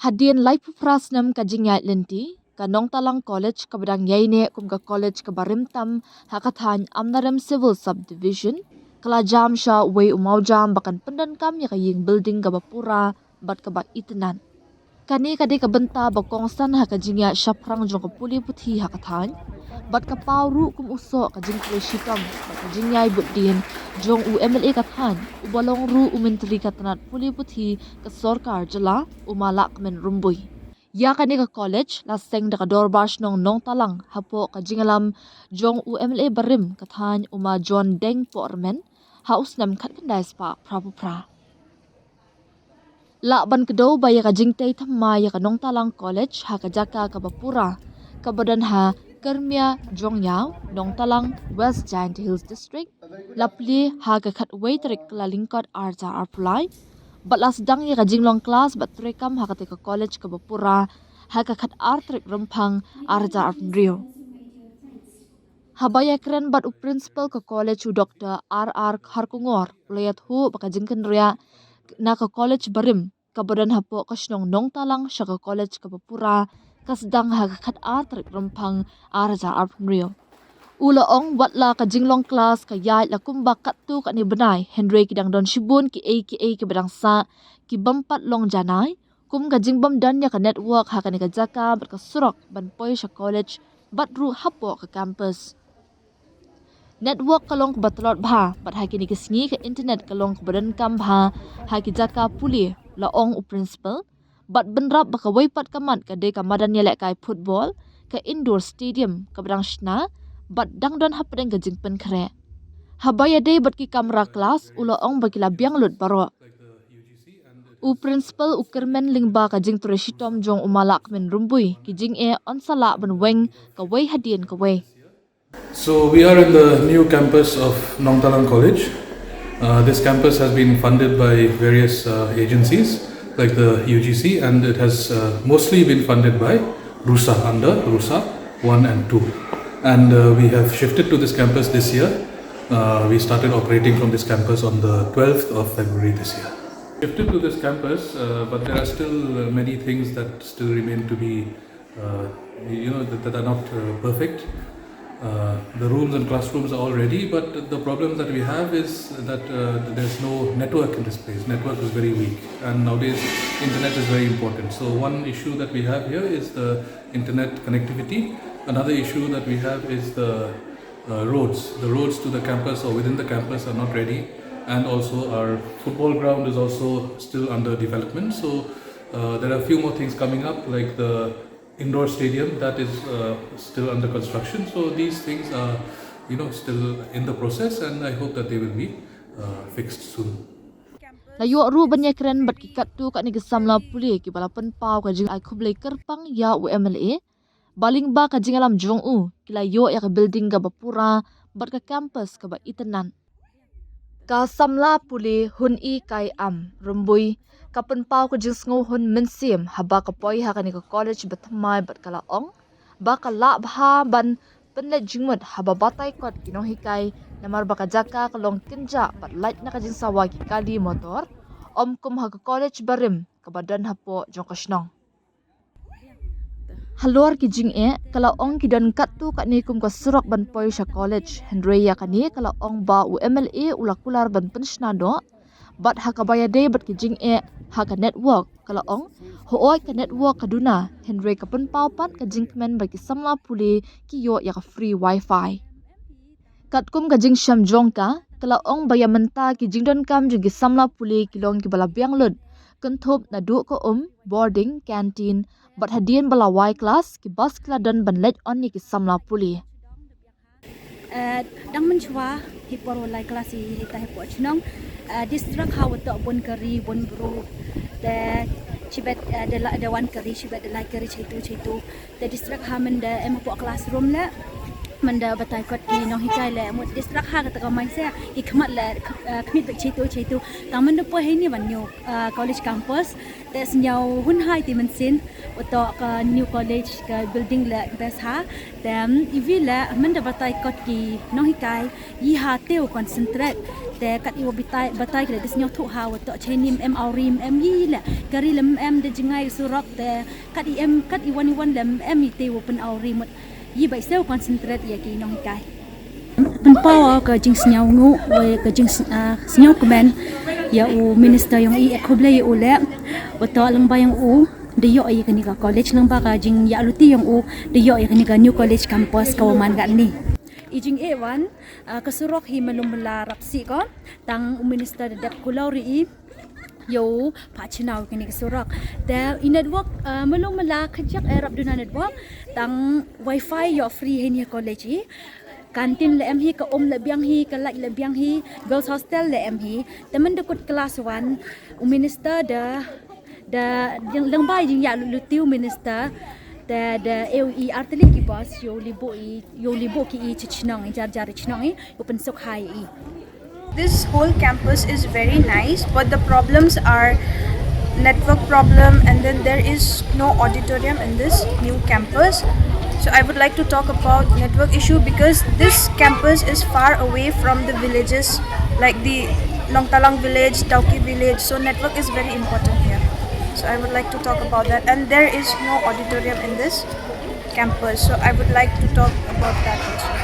Hadian lai pupras nam kajingay lenti, kanong talang college kabadang yayne kum ka college kabarim tam hakathan amnaram civil subdivision, kalajam siya way umawjam bakan pendan kam ya kaying building kabapura bat kaba itenan. Kani kade kabenta bakong san hakajingya syaprang jong kapuli puthi hakathan, bat kapawru kum uso kajing preshitam bat kajinyay budin jong UMLA kathan ubalong ru umentri katanat puli puthi ka sorkar jala umalak men rumboy. Ya kani ka college laseng da kadorbash nong talang hapo kajingalam jong UMLA barim kathan uma John Deng Pormen haus nam khat kandai spa prapupra. La ban kedo baya kajingtay thamma ya kanong talang college ha kajaka kabapura kabadan ha Kermia Jongyao nong talang West Giant Hills District lapli ha ka khat way trik lalingkot arta arpulai batlas dang ya kajinglong class bat trekam ha ka college kabapura ha ka khat artrik rampang arta arprio. Habaya keren bat principal ka college Dr. R.R. Harkungor layat hu bakajingkan ria na ka college barim kabadan hapo kasnong nong talang siya ka college kabapura kasdang hagkat atrik rampang arja arpnrio. Ulaong watla kajinglong class kayay lakumba katu ka ni benay Henry kidang don shibun ki AKA ki badang sa ki bampat long janay kum kajingbam dan ya ka network ha kani kajaka bat kasurok banpoy siya college batru hapo ka campus. Network kalong batalot bha bat ha kini kisngi ka internet kalong badan kam bha ha ki jaka puli laong u principal bat benrap bakaway pat kamat kade kamadan yelek kai football ka indoor stadium kabadang shna bat dangdon hapadeng gajing pen kre habaya day bat ki kamera class ulaong bakila biang lut baro u principal u kermen lingba kajing tureshitom jong umalak men rumbui kijing e onsala ban weng kaway hadien kaway. So we are in the new campus of Nong Talang College. This campus has been funded by various agencies like the UGC, and it has mostly been funded by RUSA under RUSA 1 and 2. And we have shifted to this campus this year. We started operating from this campus on the 12th of February this year. Shifted to this campus, but there are still many things that still remain to be, that are not perfect. The rooms and classrooms are all ready, but the problem that we have is that there's no network in this place. Network is very weak, and nowadays internet is very important. So one issue that we have here is the internet connectivity. Another issue that we have is the roads. The roads to the campus or within the campus are not ready, and also our football ground is also still under development. So there are a few more things coming up, like the indoor stadium that is still under construction. So these things are, still in the process, and I hope that they will be fixed soon. Layu ru banyak keren bat kikat tu kat ni kesamla puli ki balapan pau kajing ai kublai kerpang ya UMLA baling ba kajing alam jong u kilayo ya ke building ka bapura bat ka campus ka ba itenan ka samla puli hun I kai am rumbui kapen pau kajing sngo hun mensim haba ka poi ha kani ka college batmai bat kala ong ba kala bha ban penle jingmut haba batai kot kinong hikai namar baka jaka kalong kinja bat light na kajing sawa ki kali motor om kum ha ka college barim kabadan hapo jong kasnong halor ki jing e kala ong ki dan kat tu kat ni kum ka surok ban poi sha college Henry ya kani kala ong ba UMLA ulakular ban penshna do bat ha ka baya day bat ki jing e ha ka network kala ong hooi ka network kaduna Henry ka pen pau pat ka jing kmen ba ki samla puli ki yo ya ka free wifi kat kum ka jing sham jong ka kala ong baya menta ki jing don kam jing ki samla puli ki long ki bala biang lut kenthop na du ko boarding canteen bat hadien bala y class ki bus kla dan ban let on ni ki samla puli dang menchwa hipor walai kelas hita hipo chnong district hawa to bon kari bon bro the chibet the one kari chibet the like kari chitu the district ha men the empo classroom la manda batai kot ki no hikai le mo distract ha ka mai se ikmat le kmit chitu taman po he ni ban new college campus tes nyau hun hai ti men sin oto ka new college ka building le bes ha tem ivi le manda batai kot ki no hikai yi ha teu concentrate แต่กัดอีวบิตายบัตายก็ได้สยองทุหาวต่อเชนิมเอาริมยี่แหละกะรีลมได้จังไงสุรักแต่กัดอีวันลมมีเตวเป็นเอาริมยี่ใบเซลคอนเซนเทรตยากีน้องกายเป็นป้าก็จึงสยองงูไว้ก็จึงสยองก็แมนยาอูมินิสเตอร์ยังอีเอคบเลยอูแหละว่าต่อลังใบยังอูได้ย่อยกันนี่ก็คอลเลจลังบ้าก็จึงยาลุตียังอูได้ย่อยกันนี่ก็นิวคอลเลจแคมปัสก็มันกันนี่Ijing ewan kesurok hi melumla rapsi ko tang minister dep kulauri yo pachinau kini kesurok da in network melumla khajak arab duna network tang wifi yo free hen ya college hi kantin le em hi ka le biang hi ka like le biang hi girls hostel le em hi temen dekut kelas 1 minister da yang bai jing ya lutiu minister da AOE arteli ki bas yo libo ki chichnong jar chichnong open sok hai. This whole campus is very nice, but the problems are network problem, and then there is no auditorium in this new campus. So I would like to talk about network issue because this campus is far away from the villages like the Nongtalang village, Tauki village, so network is very important here. So I would like to talk about that, and there is no auditorium in this campus, so I would like to talk about that also.